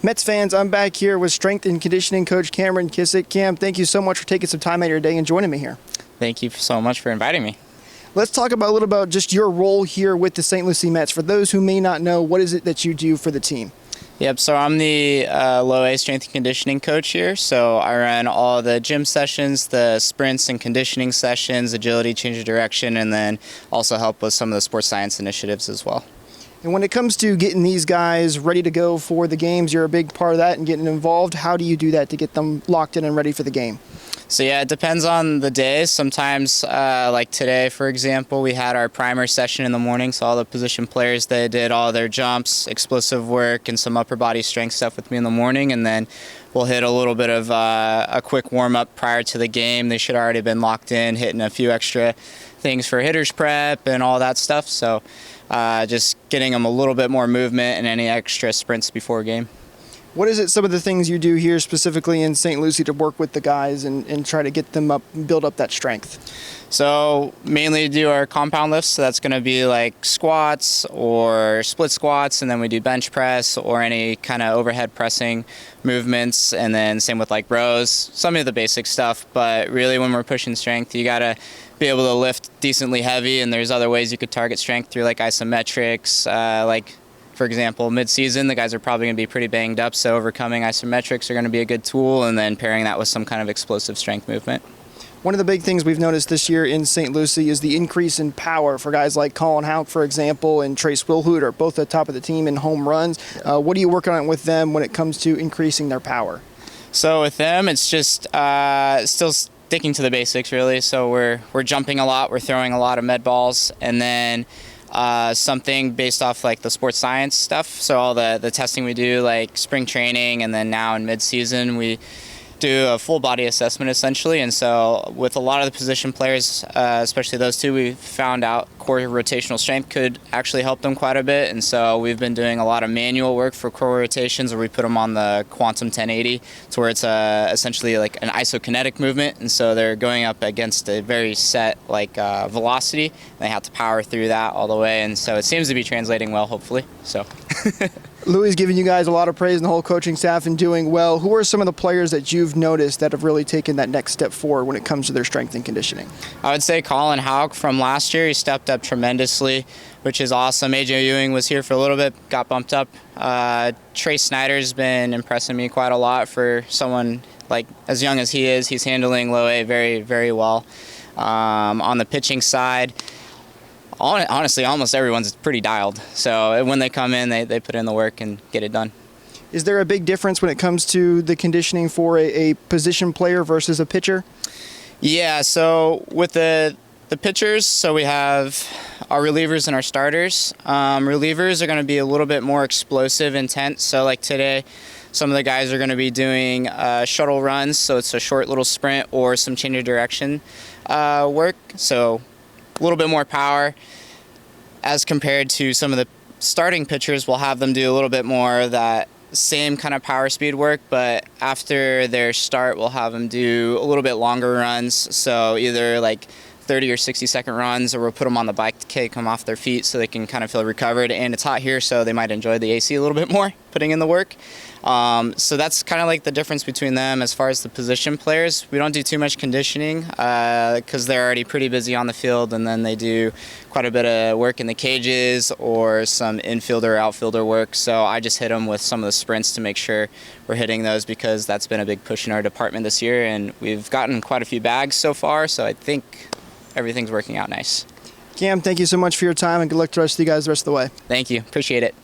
Mets fans, I'm back here with strength and conditioning coach Cameron Kissick. Cam, thank you so much for taking some time out of your day and joining me here. Thank you so much for inviting me. Let's talk about a little about just your role here with the St. Lucie Mets. For those who may not know, what is it that you do for the team? Yep, so I'm the low A strength and conditioning coach here. So I run all the gym sessions, the sprints and conditioning sessions, agility, change of direction, and then also help with some of the sports science initiatives as well. And when it comes to getting these guys ready to go for the games, you're a big part of that and getting involved. How do you do that to get them locked in and ready for the game? So yeah, it depends on the day. Sometimes, like today, for example, we had our primer session in the morning. So all the position players, they did all their jumps, explosive work, and some upper body strength stuff with me in the morning. And then we'll hit a little bit of a quick warm-up prior to the game. They should have already been locked in, hitting a few extra things for hitters prep and all that stuff. So just getting them a little bit more movement and any extra sprints before game. What is it, some of the things you do here specifically in St. Lucie to work with the guys and try to get them up, build up that strength? So mainly do our compound lifts. So that's going to be like squats or split squats, and then we do bench press or any kind of overhead pressing movements, and then same with like rows, some of the basic stuff. But really when we're pushing strength, you got to be able to lift decently heavy, and there's other ways you could target strength through like isometrics, for example, mid-season, the guys are probably going to be pretty banged up, so overcoming isometrics are going to be a good tool, and then pairing that with some kind of explosive strength movement. One of the big things we've noticed this year in St. Lucie is the increase in power for guys like Colin Houck, for example, and Trace Wilhoot are both at the top of the team in home runs. What are you working on with them when it comes to increasing their power? So with them, it's just still sticking to the basics, really. So we're jumping a lot, we're throwing a lot of med balls, and then something based off like the sports science stuff. So all the testing we do, like spring training, and then now in mid-season we do a full body assessment essentially. And so with a lot of the position players, especially those two, we found out core rotational strength could actually help them quite a bit. And so we've been doing a lot of manual work for core rotations, where we put them on the Quantum 1080, to where it's essentially like an isokinetic movement. And so they're going up against a very set velocity. They have to power through that all the way. And so it seems to be translating well, hopefully. So. Louie's giving you guys a lot of praise and the whole coaching staff and doing well. Who are some of the players that you've noticed that have really taken that next step forward when it comes to their strength and conditioning? I would say Colin Houck from last year. He stepped up tremendously, which is awesome. AJ Ewing was here for a little bit, got bumped up. Trey Snyder's been impressing me quite a lot for someone like as young as he is. He's handling low A very, very well. On the pitching side, honestly, almost everyone's pretty dialed. So when they come in, they put in the work and get it done. Is there a big difference when it comes to the conditioning for a position player versus a pitcher? Yeah, so with the pitchers, so we have our relievers and our starters. Relievers are going to be a little bit more explosive, intense. So like today, some of the guys are going to be doing shuttle runs, so it's a short little sprint, or some change of direction work. So a little bit more power as compared to some of the starting pitchers. We'll have them do a little bit more of that same kind of power speed work, but after their start, we'll have them do a little bit longer runs. So either like 30 or 60-second runs, or we'll put them on the bike to take them off their feet so they can kind of feel recovered. And it's hot here, so they might enjoy the AC a little bit more, putting in the work. So that's kind of like the difference between them. As far as the position players, we don't do too much conditioning because they're already pretty busy on the field, and then they do quite a bit of work in the cages or some infielder, outfielder work. So I just hit them with some of the sprints to make sure we're hitting those, because that's been a big push in our department this year, and we've gotten quite a few bags so far, so I think everything's working out nice. Cam, thank you so much for your time, and good luck to the rest of you guys the rest of the way. Thank you. Appreciate it.